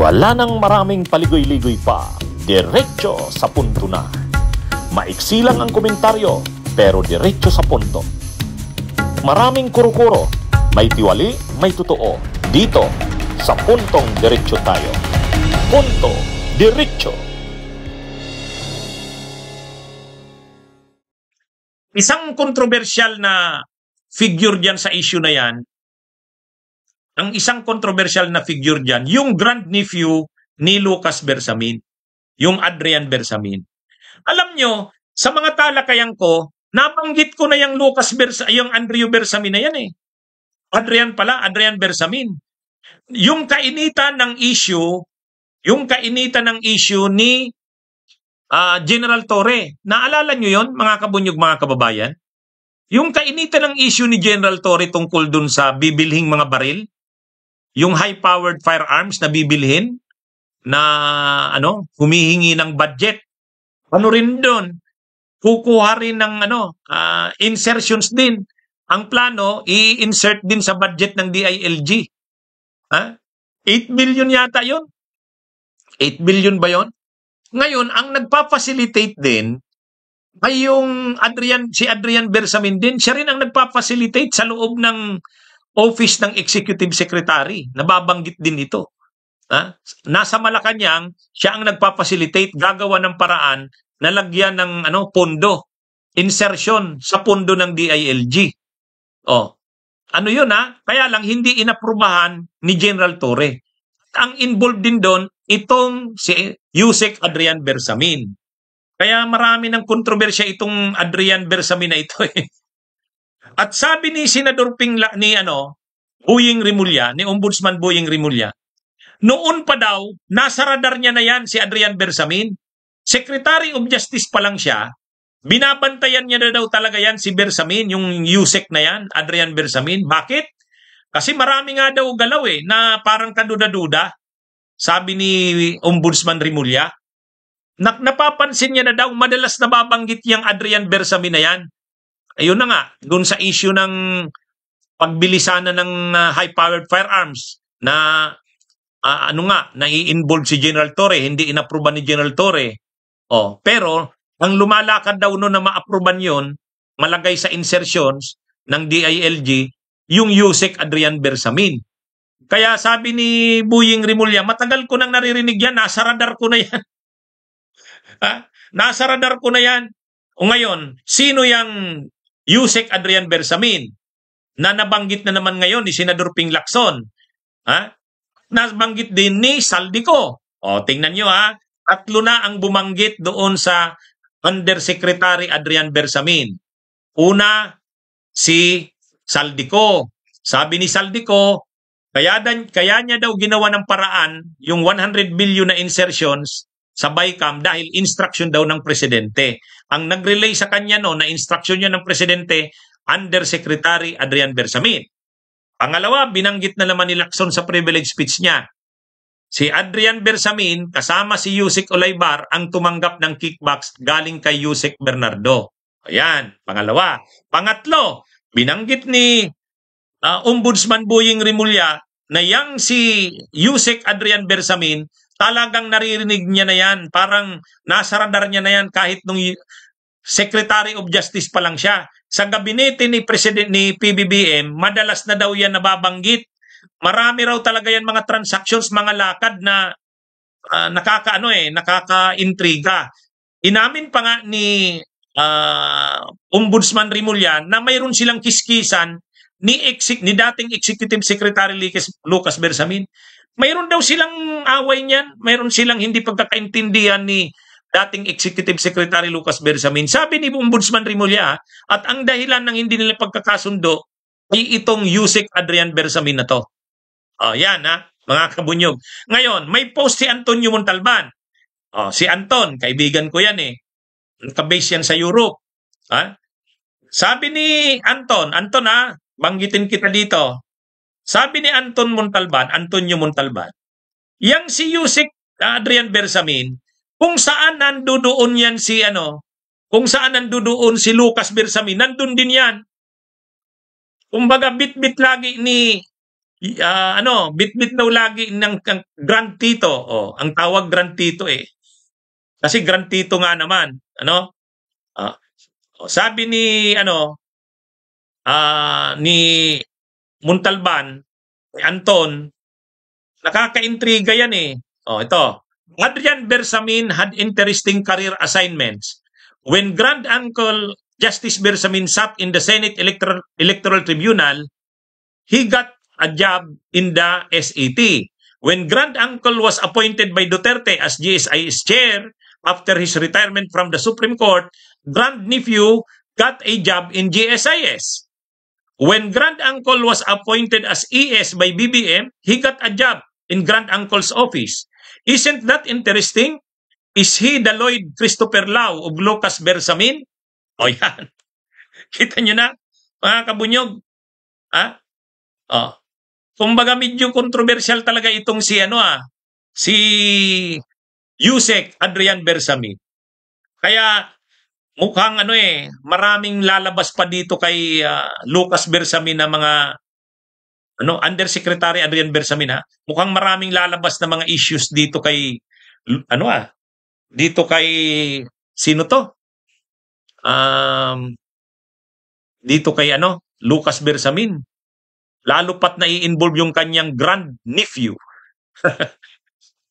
Wala nang maraming paligoy-ligoy pa, diretso sa punto na. Maiksi lang ang komentaryo, pero diretso sa punto. Maraming kuro-kuro, may tiwali, may totoo. Dito, sa puntong diretso tayo. Punto, diretso. Isang kontrobersyal na figure diyan sa issue na yan, ang isang kontrobersyal na figure diyan, yung grandnephew ni Lucas Bersamin, yung Adrian Bersamin. Alam nyo, sa mga talakayan ko, nabanggit ko na yung yung Andrew Bersamin na yan eh. Adrian Bersamin. Yung kainitan ng issue ni General Torre. Naalala nyo yon, mga kabunyog, mga kababayan? Yung kainitan ng issue ni General Torre tungkol dun sa bibilhing mga baril, yung high-powered firearms na bibilhin, na humihingi ng budget. Ano rin doon? Kukuha rin ng insertions din. Ang plano, i-insert din sa budget ng DILG. 8 billion yata yon. 8 billion ba yon? Ngayon, ang nagpa-facilitate din ay si Adrian Bersamin din. Siya rin ang nagpa-facilitate sa loob ng Office ng Executive Secretary. Nababanggit din ito. Nasa Malacanang, siya ang nagpa-facilitate, gagawa ng paraan na lagyan ng pondo, insertion sa pondo ng DILG. Ano yun Kaya lang hindi inaprubahan ni General Torre. Ang involved din doon, itong si Yusek Adrian Bersamin. Kaya marami ng kontrobersya itong Adrian Bersamin na ito eh. At sabi ni Senador Boying Rimulya, ni Ombudsman Boying Rimulya, noon pa daw, nasa radar niya na yan si Adrian Bersamin. Secretary of Justice pa lang siya, binabantayan niya na daw talaga yan si Bersamin, yung Yusek na yan, Adrian Bersamin. Bakit? Kasi marami nga daw galaw na parang kaduda-duda, sabi ni Ombudsman Rimulya. Napapansin niya na daw, madalas nababanggit yung Adrian Bersamin na yan. Ayun na nga, doon sa issue ng pagbilisana ng high-powered firearms na nai-involve si General Torre, hindi inapruban ni General Torre. Pero ang lumalakad daw noon na ma-apruban yon, malagay sa insertions ng DILG, yung Yusek Adrian Bersamin. Kaya sabi ni Boying Rimulya, matagal ko nang naririnig yan, nasa radar ko na yan. Nasa radar ko na yan. O ngayon, sino yung Yusek Adrian Bersamin na nabanggit na naman ngayon ni Senador Ping Lacson? Nabanggit din ni Saldico. Tingnan nyo tatlo na ang bumanggit doon sa Undersecretary Adrian Bersamin. Una, si Saldico. Sabi ni Saldico, kaya niya daw ginawa ng paraan yung 100 billion na insertions sa BICAM dahil instruction daw ng presidente. Ang nag-relay sa kanya na instruction niya ng presidente, Undersecretary Adrian Bersamin. Pangalawa, binanggit na naman ni Lacson sa privilege speech niya. Si Adrian Bersamin kasama si Yusek Olaybar ang tumanggap ng kickbacks galing kay Yusek Bernardo. Ayan, pangalawa. Pangatlo, binanggit ni Ombudsman Boying Rimulya na si Yusek Adrian Bersamin, talagang naririnig niya na yan, parang nasa radar niya na yan kahit nung Secretary of Justice pa lang siya. Sa gabinete ni PBBM, madalas na daw yan nababanggit. Marami raw talaga yan mga transactions, mga lakad na nakaka-intriga. Inamin pa nga ni Ombudsman Rimulya na mayroon silang kiskisan ni dating Executive Secretary Lucas Bersamin. Mayroon daw silang away niyan, mayroon silang hindi pagkakaintindihan ni dating Executive Secretary Lucas Bersamin. Sabi ni Ombudsman Rimulya, at ang dahilan ng hindi nila pagkakasundo ay itong Yusek Adrian Bersamin na to. Yan mga kabunyog. Ngayon, may post si Antonio Montalban. Si Anton, kaibigan ko yan Nakabase yan sa Europe. Sabi ni Anton, banggitin kita dito. Sabi ni Antonio Montalban, yang si Yusek Adrian Bersamin, kung saan nandoon yan kung saan nandoon si Lucas Bersamin, nandun din yan. Kumbaga bit-bit lagi ni Bit-bit daw lagi ng Grand Tito. Oh, ang tawag Grand Tito eh. Kasi Grand Tito nga naman, sabi ni ni Montalban, ni Anton, nakakaintriga yan eh. Oh, ito. Adrian Bersamin had interesting career assignments. When Grand Uncle Justice Bersamin sat in the Senate Electoral Tribunal, he got a job in the SET. When Grand Uncle was appointed by Duterte as GSIS chair after his retirement from the Supreme Court, Grand Nephew got a job in GSIS. When Grand Uncle was appointed as ES by BBM, he got a job in Grand Uncle's office. Isn't that interesting? Is he the Lloyd Christopher Lau of Lucas Bersamin? O yan. Kita nyo na, mga kabunyog. Kumbaga medyo controversial talaga itong si Yusek Adrian Bersamin. Kaya mukhang maraming lalabas pa dito kay Lucas Bersamin na mga Undersecretary Adrian Bersamin Mukhang maraming lalabas na mga issues dito kay dito kay sino to? Dito kay Lucas Bersamin. Lalo pat na i-involve yung kanyang grand nephew.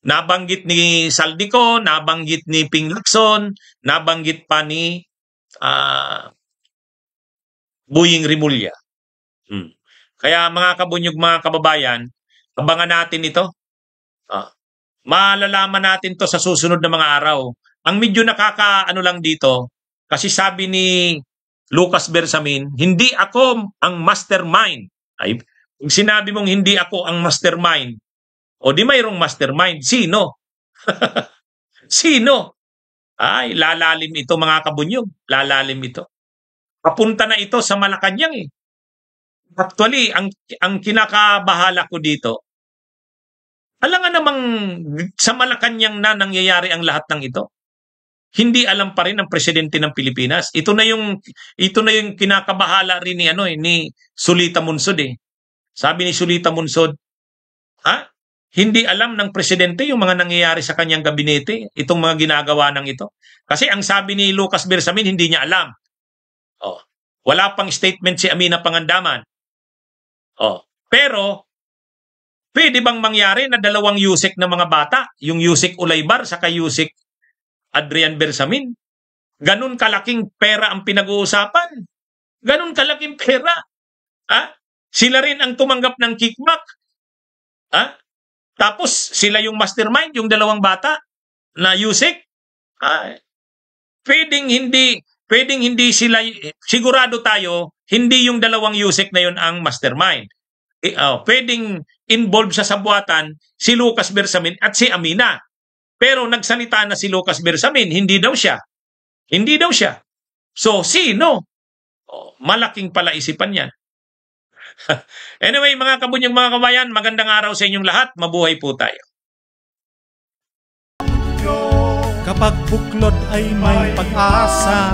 Nabanggit ni Saldico, nabanggit ni Ping Lacson, nabanggit pa ni Buying Rimulya. Kaya mga kabunyog, mga kababayan, abangan natin ito. Malalaman natin to sa susunod na mga araw. Ang medyo lang dito, kasi sabi ni Lucas Bersamin, hindi ako ang mastermind. Ay, kung sinabi mong hindi ako ang mastermind, o di mayroong mastermind, sino? Sino? Ay, lalalim ito mga kabunyog. Lalalim ito. Papunta na ito sa Malacanang eh. Actually, ang kinakabahala ko dito, alam nga namang sa Malacanang na nangyayari ang lahat ng ito. Hindi alam pa rin ng presidente ng Pilipinas. Ito na yung kinakabahala rin ni Sulita Munsod eh. Sabi ni Sulita Munsod, hindi alam ng presidente yung mga nangyayari sa kanyang gabinete, itong mga ginagawa ng ito. Kasi ang sabi ni Lucas Bersamin, hindi niya alam. Wala pang statement si Amina Pangandaman. Pero pwede bang mangyari na dalawang Yusek na mga bata, yung Yusek Ulaybar saka Yusek Adrian Bersamin, ganun kalaking pera ang pinag-uusapan? Ganun kalaking pera? Sila rin ang tumanggap ng kickback? Tapos sila yung mastermind, yung dalawang bata na Yusek? Pwedeng hindi sila, sigurado tayo, hindi yung dalawang Yusek na yun ang mastermind. Pwedeng involved sa sabuatan si Lucas Bersamin at si Amina. Pero nagsalita na si Lucas Bersamin, hindi daw siya. Hindi daw siya. So, sino? Malaking palaisipan yan. Anyway, mga kabunyog, mga kabayan, magandang araw sa inyong lahat. Mabuhay po tayo. Kapag buklod ay may pag-asa,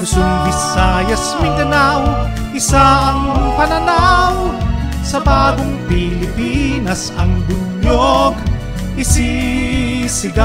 Luzon, Visayas, Mindanao, isa ang pananaw. Sa bagong Pilipinas ang bunyog isisigaw.